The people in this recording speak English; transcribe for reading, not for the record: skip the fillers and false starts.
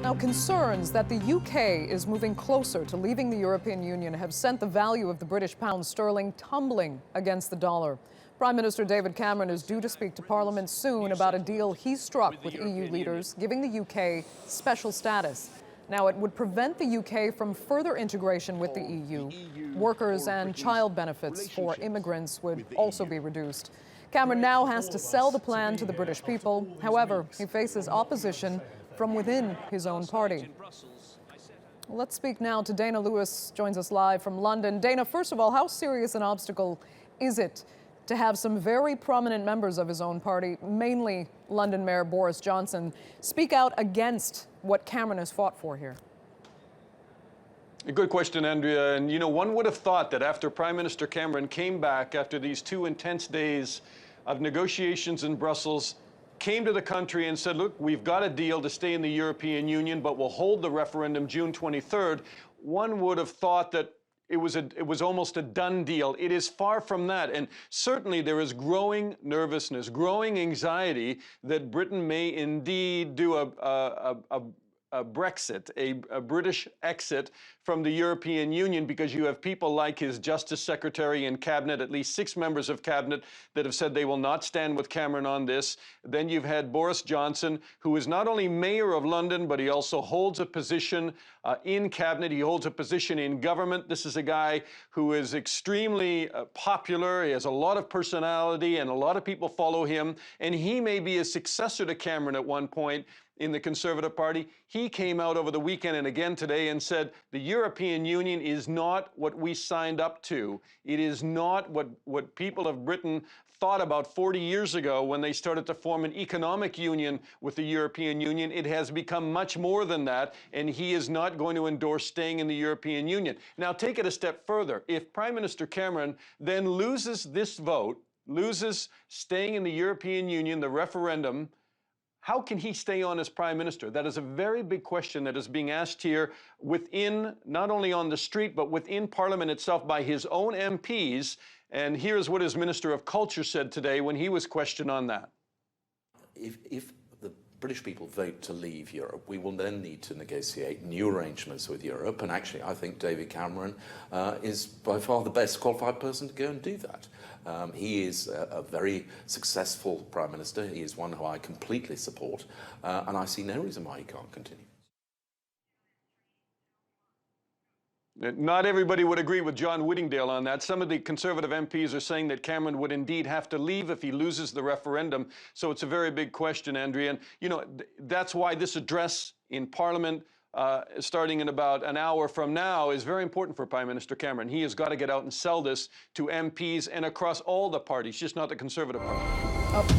Now, concerns that the UK is moving closer to leaving the European Union have sent the value of the British pound sterling tumbling against the dollar. Prime Minister David Cameron is due to speak to Parliament soon about a deal he struck with EU leaders, giving the UK special status. Now, it would prevent the UK from further integration with the EU. Workers and child benefits for immigrants would also be reduced. Cameron now has to sell the plan to the British people. However, he faces opposition from within his own party. Let's speak now to Dana Lewis, joins us live from London. Dana, first of all, how serious an obstacle is it to have some very prominent members of his own party, mainly London Mayor Boris Johnson, speak out against what Cameron has fought for here? A good question, Andrea. And, you know, one would have thought that after Prime Minister Cameron came back after these 2 intense days of negotiations in Brussels, came to the country and said, look, we've got a deal to stay in the European Union, but we'll hold the referendum June 23rd. One would have thought that it was almost a done deal. It is far from that. And certainly there is growing nervousness, growing anxiety that Britain may indeed do a Brexit, a British exit from the European Union, because you have people like his Justice Secretary and Cabinet, at least 6 members of Cabinet, that have said they will not stand with Cameron on this. Then you've had Boris Johnson, who is not only Mayor of London, but he also holds a position in Cabinet. He holds a position in government. This is a guy who is extremely popular. He has a lot of personality and a lot of people follow him. And he may be a successor to Cameron at one point in the Conservative Party. He came out over the weekend and again today and said the European Union is not what we signed up to. It is not what people of Britain thought about 40 years ago when they started to form an economic union with the European Union. It has become much more than that, and he is not going to endorse staying in the European Union. Now, take it a step further. If Prime Minister Cameron then loses this vote, loses staying in the European Union, the referendum, how can he stay on as Prime Minister? That is a very big question that is being asked here within, not only on the street, but within Parliament itself by his own MPs. And here's what his Minister of Culture said today when he was questioned on that. If the British people vote to leave Europe, we will then need to negotiate new arrangements with Europe. And actually, I think David Cameron is by far the best qualified person to go and do that. He is a very successful Prime Minister. He is one who I completely support, and I see no reason why he can't continue. Not everybody would agree with John Whittingdale on that. Some of the Conservative MPs are saying that Cameron would indeed have to leave if he loses the referendum. So it's a very big question, Andrea. And, you know, that's why this address in Parliament, starting in about an hour from now, is very important for Prime Minister Cameron. He has got to get out and sell this to MPs and across all the parties, just not the Conservative Party.